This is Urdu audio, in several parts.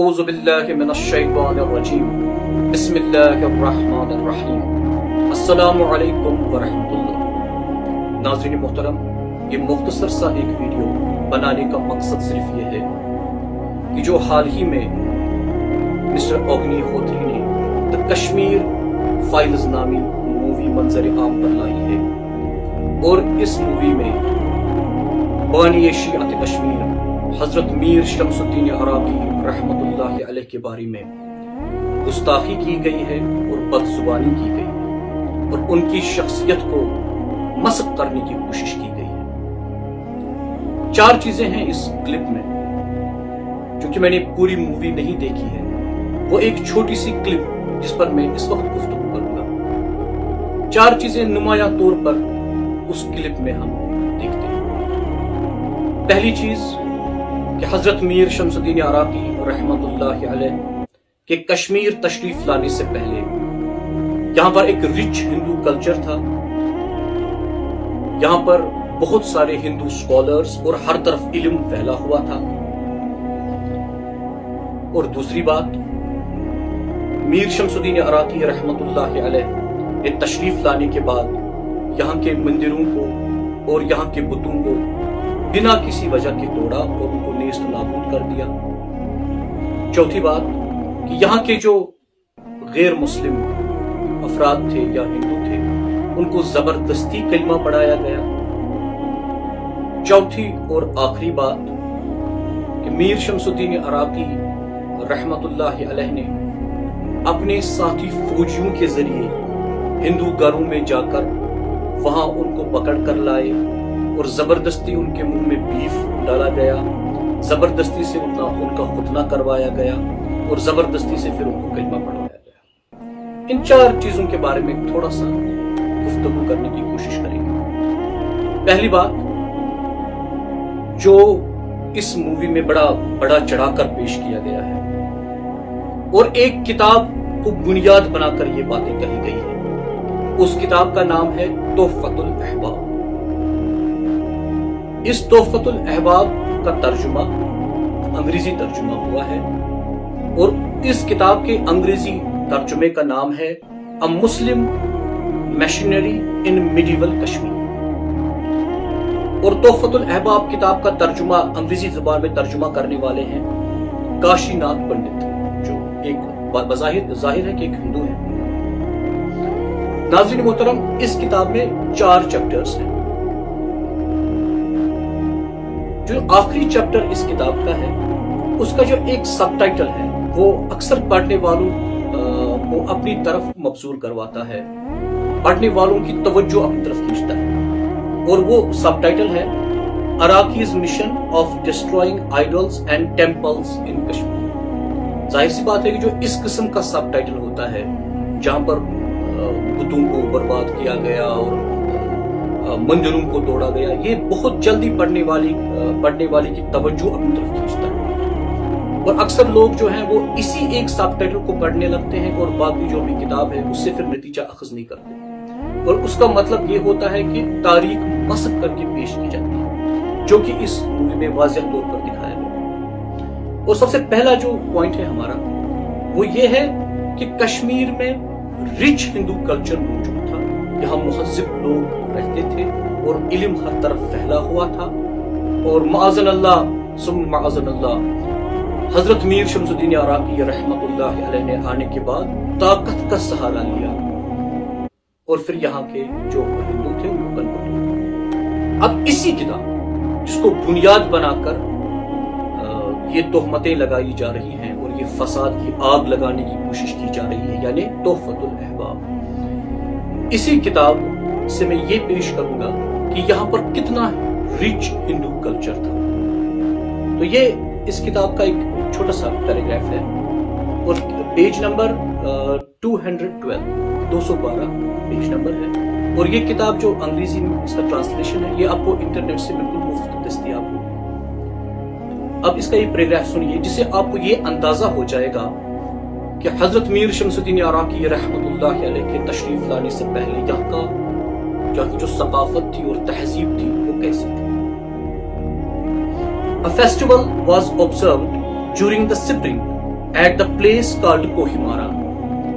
اعوذ باللہ من الشیطان الرجیم بسم اللہ الرحمن الرحیم السلام علیکم ورحمۃ اللہ۔ ناظرین محترم، یہ مختصر سا ایک ویڈیو بنانے کا مقصد صرف یہ ہے کہ جو حال ہی میں مسٹر اگنی ہوتری نے دا کشمیر فائلز نامی مووی منظر عام پر لائی ہے، اور اس مووی میں بانی شیعت کشمیر حضرت میر شمس الدین عراقی رحمت اللہ علیہ کے بارے میں گستاخی کی گئی ہے اور بدزبانی کی گئی ہے، اور ان کی شخصیت کو مسخ کرنے کی کوشش کی گئی ہے۔ 4 چیزیں ہیں اس کلپ میں، چونکہ میں نے پوری مووی نہیں دیکھی ہے، وہ ایک چھوٹی سی کلپ جس پر میں اس وقت گفتگو کروں گا۔ 4 چیزیں نمایاں طور پر اس کلپ میں ہم دیکھتے ہیں۔ پہلی چیز کہ حضرت میر شمس الدین عراقی رحمت اللہ علیہ کے کشمیر تشریف لانے سے پہلے یہاں پر ایک رچ ہندو کلچر تھا، یہاں پر بہت سارے ہندو اسکالرز اور ہر طرف علم پھیلا ہوا تھا۔ اور دوسری بات، میر شمس الدین عراقی رحمت اللہ علیہ نے تشریف لانے کے بعد یہاں کے مندروں کو اور یہاں کے بتوں کو بنا کسی وجہ کے توڑا اور ان کو نیست نابود کر دیا۔ چوتھی بات کہ یہاں کے جو غیر مسلم افراد تھے یا ہندو تھے ان کو زبردستی کلمہ پڑھایا گیا۔ چوتھی اور آخری بات کہ میر شمس الدین عراقی رحمت اللہ علیہ نے اپنے ساتھی فوجیوں کے ذریعے ہندو گھروں میں جا کر وہاں ان کو پکڑ کر لائے اور زبردستی ان کے منہ میں بیف ڈالا گیا، زبردستی سے ان کا ختنہ کروایا گیا اور زبردستی سے پھر ان کو کلمہ پڑھایا گیا۔ ان 4 چیزوں کے بارے میں تھوڑا سا گفتگو کرنے کی کوشش کریں گے۔ پہلی بات، جو اس مووی میں بڑا چڑھا کر پیش کیا گیا ہے اور ایک کتاب کو بنیاد بنا کر یہ باتیں کہی گئی ہیں، اس کتاب کا نام ہے تحفۃ الاحباب۔ اس تحفۃ الاحباب کا ترجمہ انگریزی ترجمہ ہوا ہے، اور اس کتاب کے انگریزی ترجمے کا نام ہے A Muslim Missionary in Medieval Kashmir۔ اور تحفۃ الاحباب کتاب کا ترجمہ انگریزی زبان میں ترجمہ کرنے والے ہیں کاشی ناتھ پنڈت، جو ایک ظاہر ہے کہ ایک ہندو ہے۔ ناظرین محترم، اس کتاب میں 4 چیپٹرز ہیں۔ جو آخری چیپٹر اس کتاب کا ہے، اس کا جو ایک سب ٹائٹل ہے وہ اکثر پڑھنے والوں کو اپنی طرف مبذول کرواتا ہے، پڑھنے والوں کی توجہ اپنی طرف کھینچتا ہے، اور وہ سب ٹائٹل ہے اراکیز mission of destroying idols and temples in Kashmir. ظاہر سی بات ہے کہ جو اس قسم کا سب ٹائٹل ہوتا ہے جہاں پر بتوں کو برباد کیا گیا اور مندروں کو توڑا گیا، یہ بہت جلدی پڑھنے والی کی توجہ اپنی طرف کھینچتا ہے، اور اکثر لوگ جو ہیں وہ اسی ایک سب ٹائٹل کو پڑھنے لگتے ہیں اور باقی جو بھی کتاب ہے اس سے پھر نتیجہ اخذ نہیں کرتے، اور اس کا مطلب یہ ہوتا ہے کہ تاریخ مسخ کر کے پیش کی جاتی ہے، جو کہ اس مووی میں واضح طور پر دکھایا گیا۔ اور سب سے پہلا جو پوائنٹ ہے ہمارا وہ یہ ہے کہ کشمیر میں رچ ہندو کلچر موجود تھا، یہاں مہذب لوگ رہتے تھے اور علم ہر طرف پھیلا ہوا تھا، اور معاذن اللہ ثم معاذن اللہ حضرت میر شمس الدین عراقی رحمت اللہ علیہ نے آنے کے بعد طاقت کا سہارا لیا اور پھر یہاں کے جو ہندو تھے وہ کنورٹ ہوئے۔ اب اسی کتاب جس کو بنیاد بنا کر یہ تہمتیں لگائی جا رہی ہیں اور یہ فساد کی آگ لگانے کی کوشش کی جا رہی ہے، یعنی تحفۃ الاحباب، اسی کتاب سے میں یہ پیش کروں گا کہ یہاں پر کتنا رچ ہندو کلچر تھا۔ تو یہ اس کتاب کا ایک چھوٹا سا پیراگراف ہے، اور پیج نمبر 212 پیج نمبر ہے، اور یہ کتاب جو انگریزی میں اس کا ٹرانسلیشن ہے یہ آپ کو انٹرنیٹ سے بالکل مفت دستیاب ہوگی۔ اب اس کا یہ پیراگراف سنیے، جس سے آپ کو یہ اندازہ ہو جائے گا کہ حضرت میر شمس الدین عراقی رحمت اللہ علیہ کے تشریف لانے سے پہلے یہاں کی جو ثقافت تھی اور تہذیب تھی وہ کیسی تھی۔ A festival was observed during the spring at the place called Kohimmaran.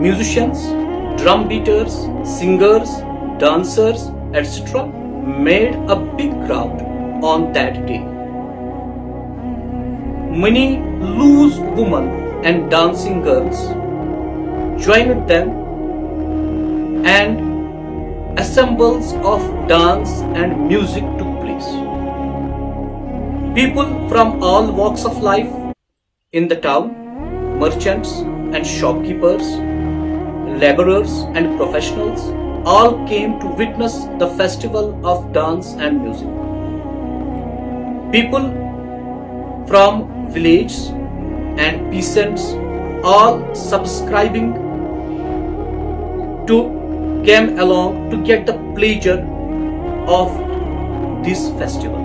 Musicians, drum beaters, singers, dancers, etc. made a big crowd on that day. Many loose women and dancing girls joined them, and assembles of dance and music took place. People from all walks of life in the town, merchants and shopkeepers, laborers and professionals, all came to witness the festival of dance and music. People from villages and peasants, all subscribing to came along to get the pleasure of this festival.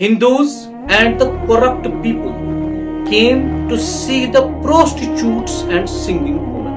Hindus and the corrupt people came to see the prostitutes and singing women.